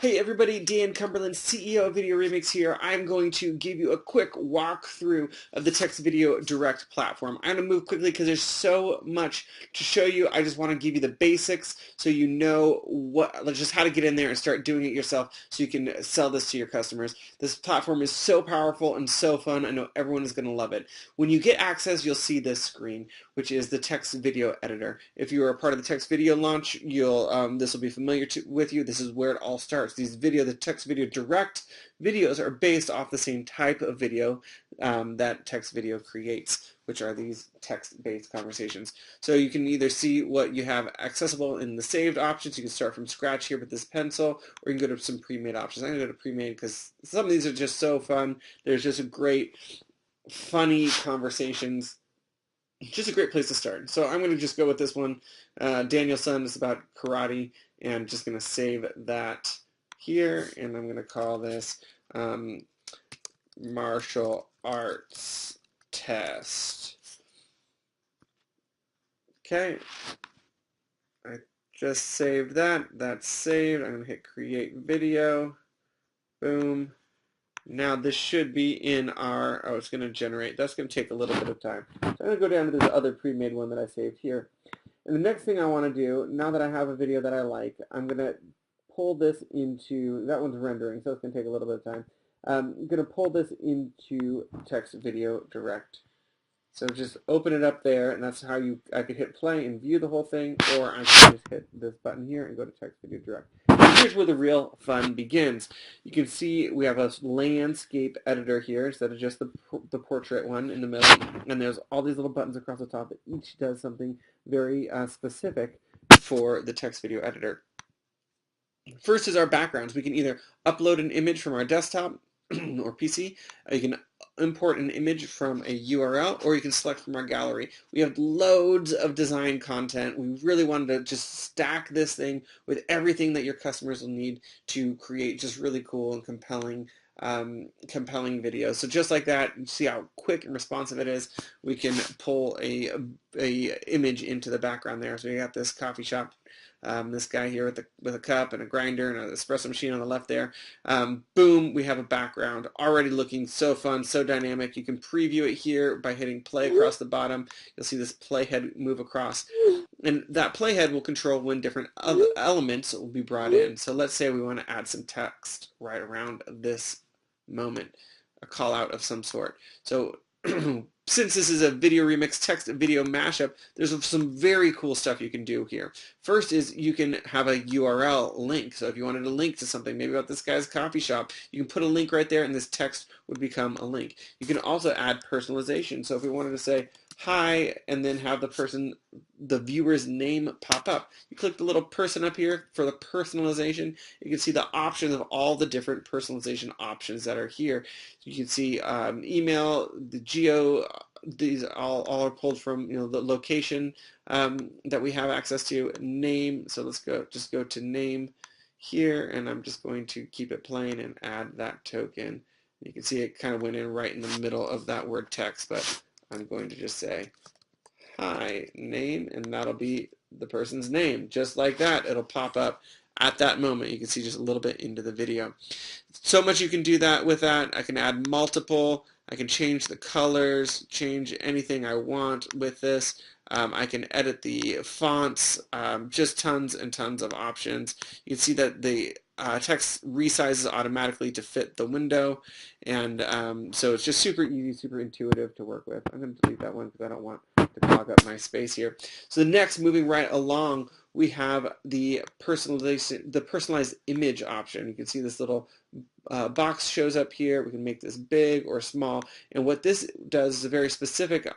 Hey everybody, Dan Cumberland, CEO of Video Remix here. I'm going to give you a quick walkthrough of the TXTVideo Direct platform. I'm going to move quickly because there's so much to show you. I just want to give you the basics so you know just how to get in there and start doing it yourself so you can sell this to your customers. This platform is so powerful and so fun. I know everyone is going to love it. When you get access, you'll see this screen, which is the text video editor. If you are a part of the text video launch, this will be familiar with you. This is where it all starts. The text video direct videos are based off the same type of video that text video creates, which are these text-based conversations. So you can either see what you have accessible in the saved options. You can start from scratch here with this pencil, or you can go to some pre-made options. I'm going to go to pre-made because some of these are just so fun. There's just a great, funny conversations. Just a great place to start. So I'm going to just go with this one. Danielson is about karate, and just going to save that here, and I'm going to call this martial arts test. Okay, I just saved that. That's saved. I'm going to hit create video. Boom. Now this should be in our, it's going to generate. That's going to take a little bit of time. So I'm going to go down to this other pre-made one that I saved here. And the next thing I want to do, now that I have a video that I like, I'm going to pull this into, that one's rendering, so it's going to take a little bit of time. I'm going to pull this into TXTVideo Direct. So just open it up there, and that's how I could hit play and view the whole thing, or I can just hit this button here and go to TXTVideo Direct. And here's where the real fun begins. You can see we have a landscape editor here instead of just the portrait one in the middle, and there's all these little buttons across the top that each does something very specific for the text video editor. First is our backgrounds. We can either upload an image from our desktop or PC. You can import an image from a URL, or you can select from our gallery. We have loads of design content. We really wanted to just stack this thing with everything that your customers will need to create just really cool and compelling videos. So just like that, you see how quick and responsive it is. We can pull a image into the background there. So we got this coffee shop. This guy here with a cup and a grinder and an espresso machine on the left there. Boom, we have a background already looking so fun, so dynamic. You can preview it here by hitting play across the bottom. You'll see this playhead move across. And that playhead will control when different elements will be brought in. So let's say we want to add some text right around this moment, a call out of some sort. So since this is a video remix text video mashup, there's some very cool stuff you can do here. First is you can have a URL link. So if you wanted a link to something, maybe about this guy's coffee shop, you can put a link right there and this text would become a link. You can also add personalization. So if we wanted to say hi and then have the viewer's name pop up, you click the little person up here for the personalization. You can see the options of all the different personalization options that are here. You can see email, the geo, these all are pulled from the location that we have access to. Name, so let's just go to name here, and I'm just going to keep it plain and add that token. You can see it kind of went in right in the middle of that word text, but I'm going to just say hi name, and that'll be the person's name. Just like that, it'll pop up at that moment. You can see just a little bit into the video. So much you can do that with that. I can add multiple. I can change the colors, change anything I want with this. I can edit the fonts, just tons and tons of options. You can see that the text resizes automatically to fit the window, and so it's just super easy, super intuitive to work with. I'm going to delete that one because I don't want to clog up my space here. So the next, moving right along, we have the personalized image option. You can see this little box shows up here. We can make this big or small, and what this does is a very specific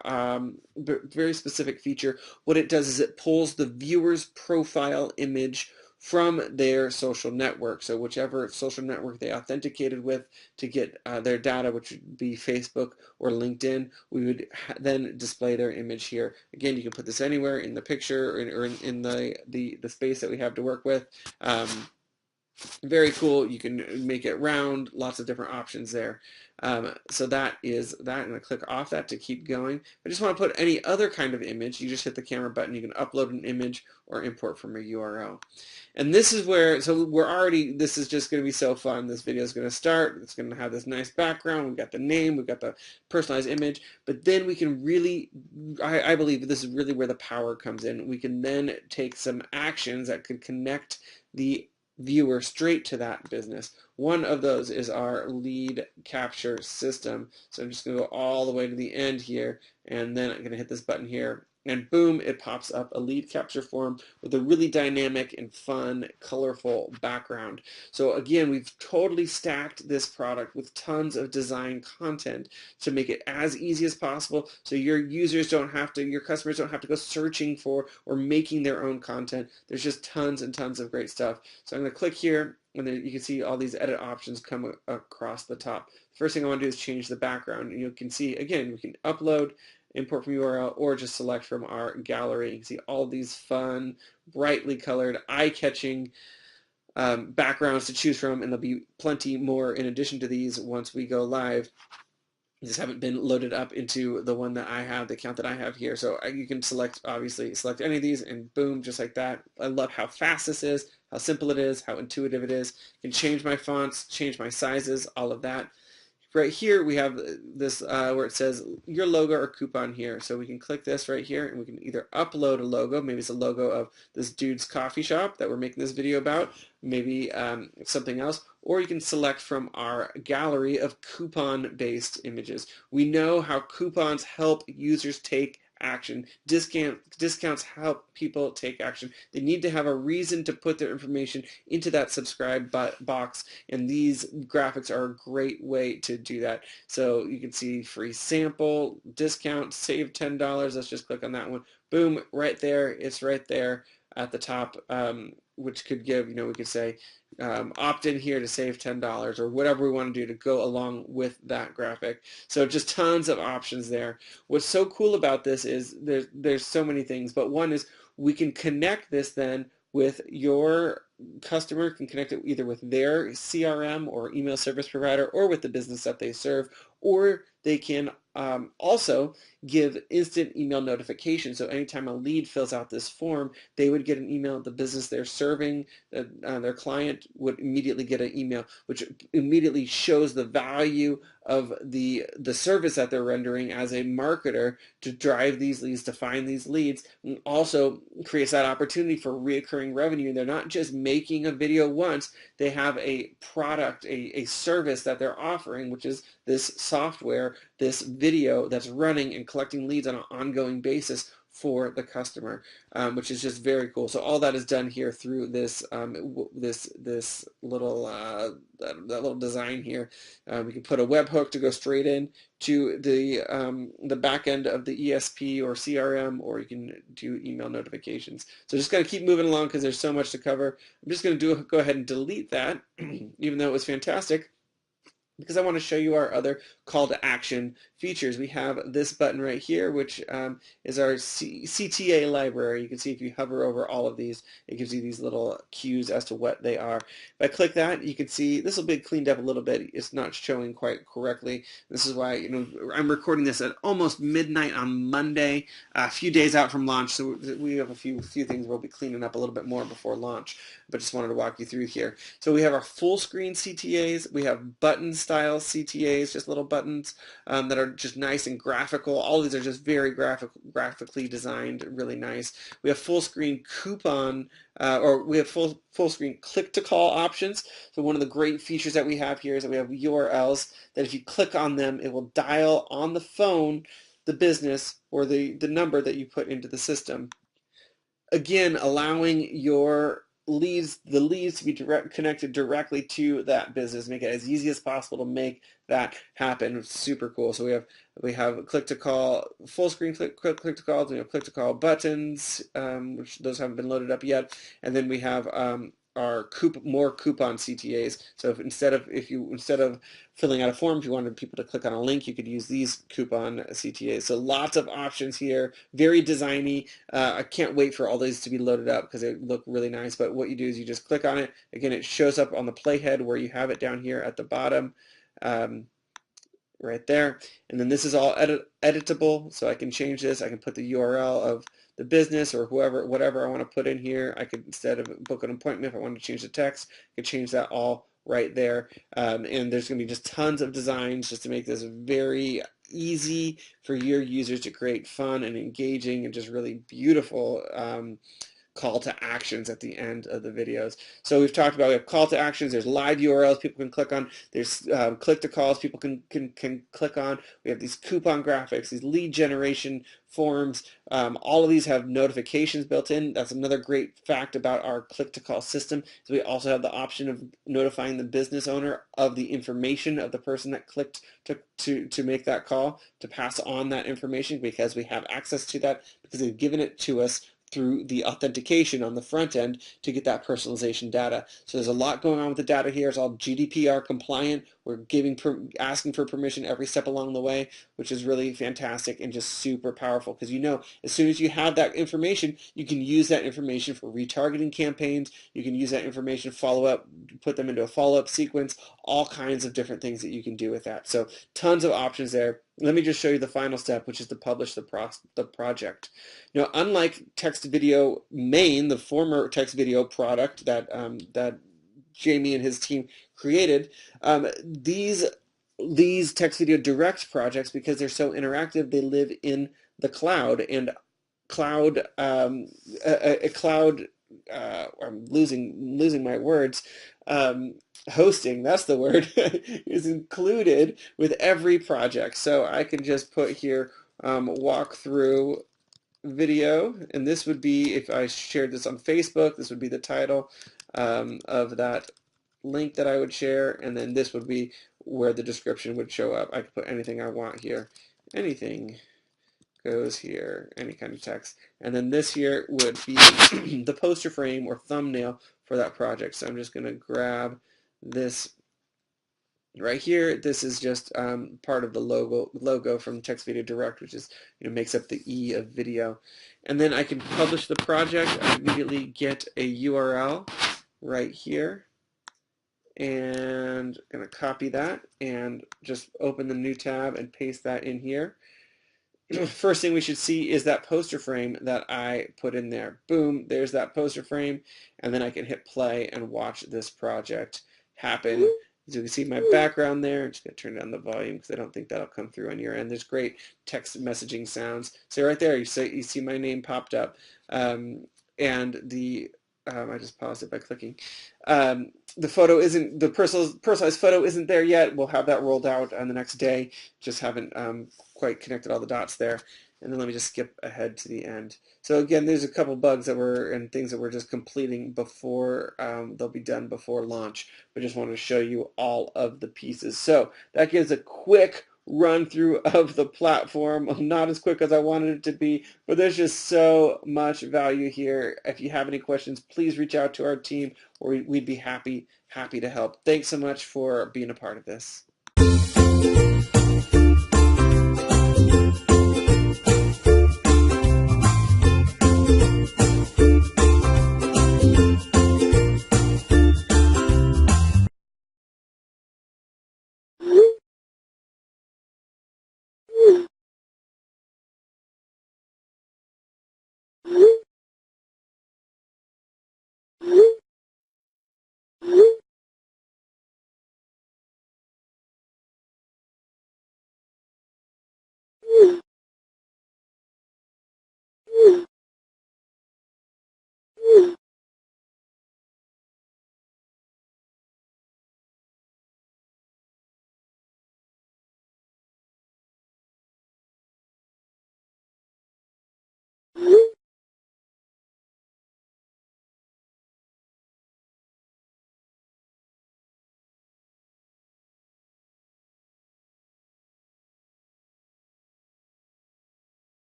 feature. What it does is it pulls the viewer's profile image from their social network. So whichever social network they authenticated with to get their data, which would be Facebook or LinkedIn, we would then display their image here. Again, you can put this anywhere in the picture or in the space that we have to work with. Very cool. You can make it round, lots of different options there. So that is that. I'm going to click off that to keep going. If I just want to put any other kind of image, you just hit the camera button. You can upload an image or import from a URL. And this is where, so we're already, this is just going to be so fun. This video is going to start. It's going to have this nice background. We've got the name. We've got the personalized image. But then we can really, I believe this is really where the power comes in. We can then take some actions that could connect the viewer straight to that business. One of those is our lead capture system. So I'm just going to go all the way to the end here, and then I'm going to hit this button here, and boom, it pops up a lead capture form with a really dynamic and fun, colorful background. So again, we've totally stacked this product with tons of design content to make it as easy as possible so your users don't have to, your customers don't have to go searching for or making their own content. There's just tons and tons of great stuff. So I'm going to click here, and then you can see all these edit options come across the top. First thing I want to do is change the background. And you can see, again, we can upload, import from URL, or just select from our gallery. You can see all these fun, brightly colored, eye-catching backgrounds to choose from, and there'll be plenty more in addition to these once we go live. You just haven't been loaded up into the one that I have, the account that I have here. So you can select, obviously, select any of these, and boom, just like that. I love how fast this is, how simple it is, how intuitive it is. I can change my fonts, change my sizes, all of that. Right here we have this where it says your logo or coupon here. So we can click this right here, and we can either upload a logo. Maybe it's a logo of this dude's coffee shop that we're making this video about. Maybe something else. Or you can select from our gallery of coupon-based images. We know how coupons help users take action. Discounts help people take action. They need to have a reason to put their information into that subscribe box, and these graphics are a great way to do that. So you can see free sample, discount, save $10. Let's just click on that one. Boom, right there. It's right there at the top, which could give, we could say, opt in here to save $10 or whatever we want to do to go along with that graphic. So just tons of options there. What's so cool about this is there's so many things, but one is we can connect this then with your customer, can connect it either with their CRM or email service provider or with the business that they serve, or they can also give instant email notification. So anytime a lead fills out this form, they would get an email. The business they're serving, their client would immediately get an email, which immediately shows the value of the service that they're rendering as a marketer to drive these leads, to find these leads, and also creates that opportunity for reoccurring revenue. They're not just making a video once, they have a product, a service that they're offering, which is this software, this video that's running and collecting leads on an ongoing basis for the customer, which is just very cool. So all that is done here through this this little that little design here. We can put a webhook to go straight in to the back end of the ESP or CRM, or you can do email notifications. So just gotta keep moving along because there's so much to cover. I'm just gonna go ahead and delete that, even though it was fantastic, because I want to show you our other call to action features. We have this button right here, which is our CTA library. You can see if you hover over all of these, it gives you these little cues as to what they are. If I click that, you can see this will be cleaned up a little bit. It's not showing quite correctly. This is why I'm recording this at almost midnight on Monday, a few days out from launch. So we have a few things we'll be cleaning up a little bit more before launch. But just wanted to walk you through here. So we have our full screen CTAs. We have button style CTAs, just little buttons that are just nice and graphical. All these are just very graphically designed, really nice. We have full screen coupon, or we have full screen click to call options. So one of the great features that we have here is that we have URLs that if you click on them, it will dial on the phone the business or the number that you put into the system. Again, allowing your the leads to be connected directly to that business, make it as easy as possible to make that happen. It's super cool. So we have click to call, full screen click to call, we have click to call buttons, which those haven't been loaded up yet, and then we have more coupon CTAs. So instead of filling out a form, if you wanted people to click on a link, you could use these coupon CTAs. So lots of options here, very designy. I can't wait for all these to be loaded up because they look really nice. But what you do is you just click on it. Again, it shows up on the playhead where you have it down here at the bottom. Right there, and then this is all editable, so I can change this. I can put the URL of the business or whatever I want to put in here. I could, instead of book an appointment, if I wanted to change the text, I could change that all right there. And there's going to be just tons of designs just to make this very easy for your users to create fun and engaging and just really beautiful call to actions at the end of the videos. So we've talked about, we have call to actions, there's live URLs people can click on, there's click to calls people can click on, we have these coupon graphics, these lead generation forms, all of these have notifications built in. That's another great fact about our click to call system, is we also have the option of notifying the business owner of the information of the person that clicked to make that call, to pass on that information, because we have access to that because they've given it to us through the authentication on the front end to get that personalization data. So there's a lot going on with the data here. It's all GDPR compliant. We're asking for permission every step along the way, which is really fantastic and just super powerful, because as soon as you have that information, you can use that information for retargeting campaigns. You can use that information to follow up, put them into a follow-up sequence, all kinds of different things that you can do with that. So tons of options there. Let me just show you the final step, which is to publish the project. Now, unlike TXTVideo Main, the former TXTVideo product that Jamie and his team created, these TXTVideo Direct projects, because they're so interactive, they live in the cloud, and I'm losing my words. Hosting, that's the word, is included with every project. So I can just put here walk through video, and this would be, if I shared this on Facebook, this would be the title of that link that I would share, and then this would be where the description would show up. I could put anything I want here. Anything goes here, any kind of text. And then this here would be the poster frame or thumbnail for that project. So I'm just going to grab this right here. This is just part of the logo from TXTVideo Direct, which is, makes up the E of video. And then I can publish the project. I immediately get a URL right here, and I'm going to copy that and just open the new tab and paste that in here. First thing we should see is that poster frame that I put in there. Boom, there's that poster frame, and then I can hit play and watch this project happen. As you can see my background there. I'm just going to turn down the volume because I don't think that'll come through on your end. There's great text messaging sounds. So right there, you see my name popped up, and the I just paused it by clicking. The photo isn't, the personalized photo isn't there yet. We'll have that rolled out on the next day. Just haven't quite connected all the dots there. And then let me just skip ahead to the end. So again, there's a couple bugs and things that we're just completing before they'll be done before launch. I just wanted to show you all of the pieces. So that gives a quick run through of the platform. Not as quick as I wanted it to be, but there's just so much value here. If you have any questions, please reach out to our team, or we'd be happy to help. Thanks so much for being a part of this.